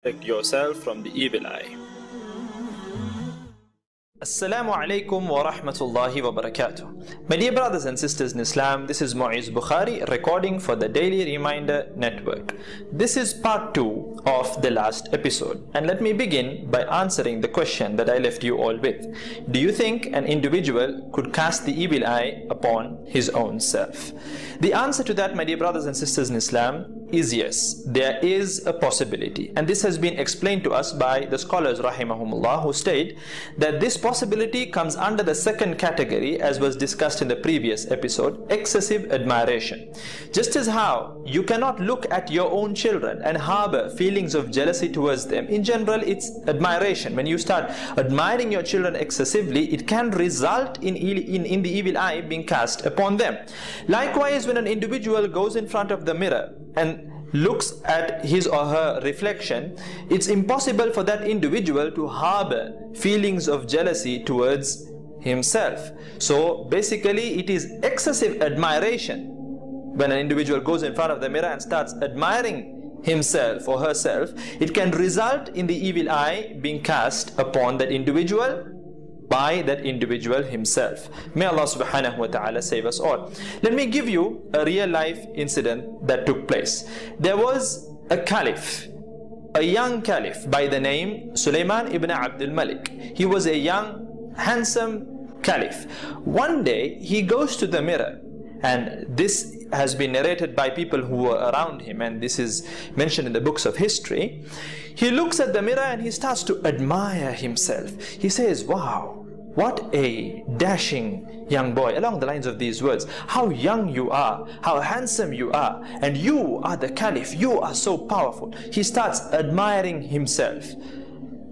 Protect yourself from the evil eye. Assalamu alaikum wa rahmatullahi wa barakatuh. My dear brothers and sisters in Islam, this is Muiz Bukhary recording for the Daily Reminder Network. This is part 2 of the last episode, and let me begin by answering the question that I left you all with. Do you think an individual could cast the evil eye upon his own self? The answer to that, my dear brothers and sisters in Islam, is yes. There is a possibility, and this has been explained to us by the scholars rahimahumullah, who state that this possibility comes under the second category, as was discussed in the previous episode, excessive admiration. Just as how you cannot look at your own children and harbor feelings of jealousy towards them. In general, it's admiration. When you start admiring your children excessively, it can result in the evil eye being cast upon them. Likewise, when an individual goes in front of the mirror and looks at his or her reflection, it's impossible for that individual to harbor feelings of jealousy towards himself. So basically, it is excessive admiration. When an individual goes in front of the mirror and starts admiring himself or herself, it can result in the evil eye being cast upon that individual by that individual himself. May Allah subhanahu wa ta'ala save us all. Let me give you a real life incident that took place. There was a caliph, a young caliph by the name Sulaiman ibn Abdul Malik. He was a young, handsome caliph. One day he goes to the mirror, and this has been narrated by people who were around him, and this is mentioned in the books of history. He looks at the mirror and he starts to admire himself. He says, wow, what a dashing young boy, along the lines of these words. How young you are, how handsome you are, and you are the caliph, you are so powerful. He starts admiring himself.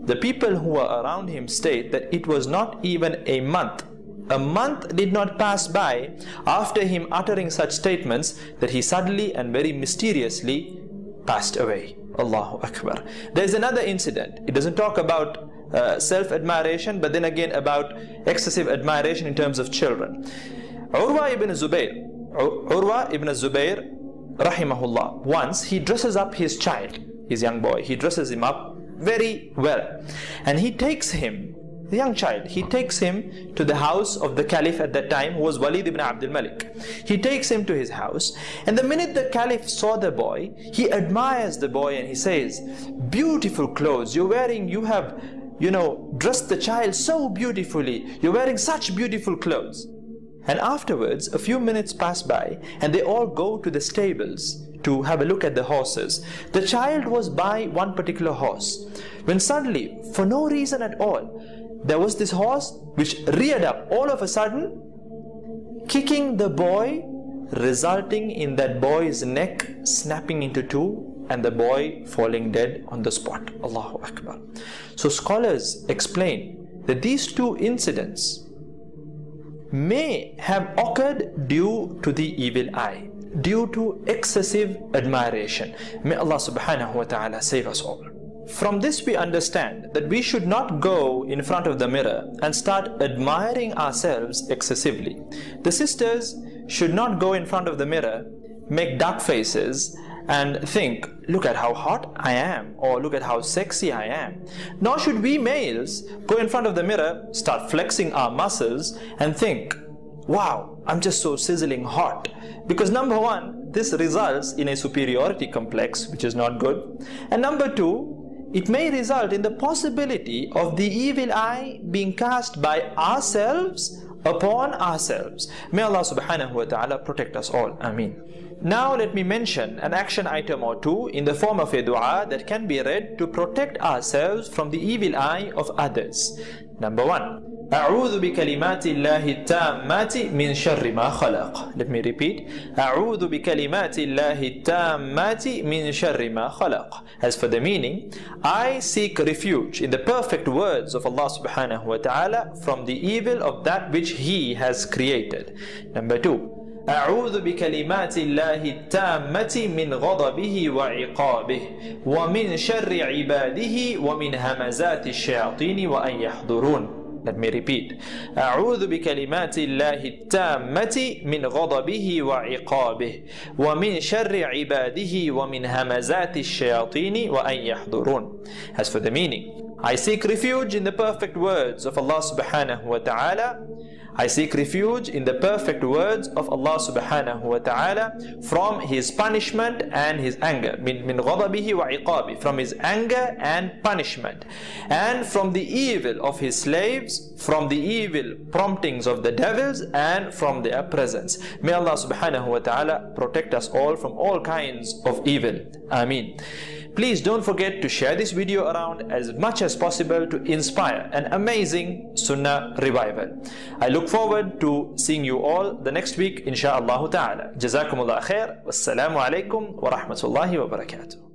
The people who were around him state that it was not even a month. A month did not pass by after him uttering such statements that he suddenly and very mysteriously passed away. Allahu Akbar. There is another incident. It doesn't talk about self-admiration, but then again about excessive admiration in terms of children. Urwa ibn Zubayr rahimahullah, once he dresses up his child, his young boy, he dresses him up very well, and he takes him, the young child, he takes him to the house of the caliph at that time, who was Walid ibn Abdul Malik. He takes him to his house, and the minute the caliph saw the boy, he admires the boy and he says, beautiful clothes you're wearing, you have, dressed the child so beautifully, you're wearing such beautiful clothes. And afterwards, a few minutes pass by, and they all go to the stables to have a look at the horses. The child was by one particular horse, when suddenly, for no reason at all, there was this horse which reared up all of a sudden, kicking the boy, resulting in that boy's neck snapping into two and the boy falling dead on the spot. Allahu Akbar. So scholars explain that these two incidents may have occurred due to the evil eye, due to excessive admiration. May Allah subhanahu wa ta'ala save us all. From this we understand that we should not go in front of the mirror and start admiring ourselves excessively. The sisters should not go in front of the mirror, make dark faces and think, look at how hot I am, or look at how sexy I am. Nor should we males go in front of the mirror, start flexing our muscles and think, wow, I'm just so sizzling hot. Because number one, this results in a superiority complex, which is not good. And number two, it may result in the possibility of the evil eye being cast by ourselves upon ourselves. May Allah subhanahu wa ta'ala protect us all. Ameen. Now let me mention an action item or two in the form of a dua that can be read to protect ourselves from the evil eye of others. Number one, أعوذ بكلمات الله التامات من شر ما خلق. Let me repeat. أعوذ بكلمات الله التامات من شر ما خلق. As for the meaning, I seek refuge in the perfect words of Allah subhanahu wa ta'ala from the evil of that which He has created. Number two, أعوذ بكلمات الله التامة من غضبه وعقابه ومن شر عباده ومن همزات الشياطين وأن يحضرون. Let me repeat. أعوذ بكلمات الله التامة من غضبه وعقابه ومن شر عباده ومن همزات الشياطين وأن يحضرون. As for the meaning, I seek refuge in the perfect words of Allah subhanahu wa ta'ala. I seek refuge in the perfect words of Allah subhanahu wa ta'ala from His punishment and His anger. Min ghadabihi wa iqabi, from His anger and punishment. And from the evil of His slaves, from the evil promptings of the devils, and from their presence. May Allah subhanahu wa ta'ala protect us all from all kinds of evil. Ameen. Please don't forget to share this video around as much as possible to inspire an amazing Sunnah revival. I look forward to seeing you all the next week, insha'Allah ta'ala. Jazakumullah khair. Wassalamu alaikum wa rahmatullahi wa barakatuh.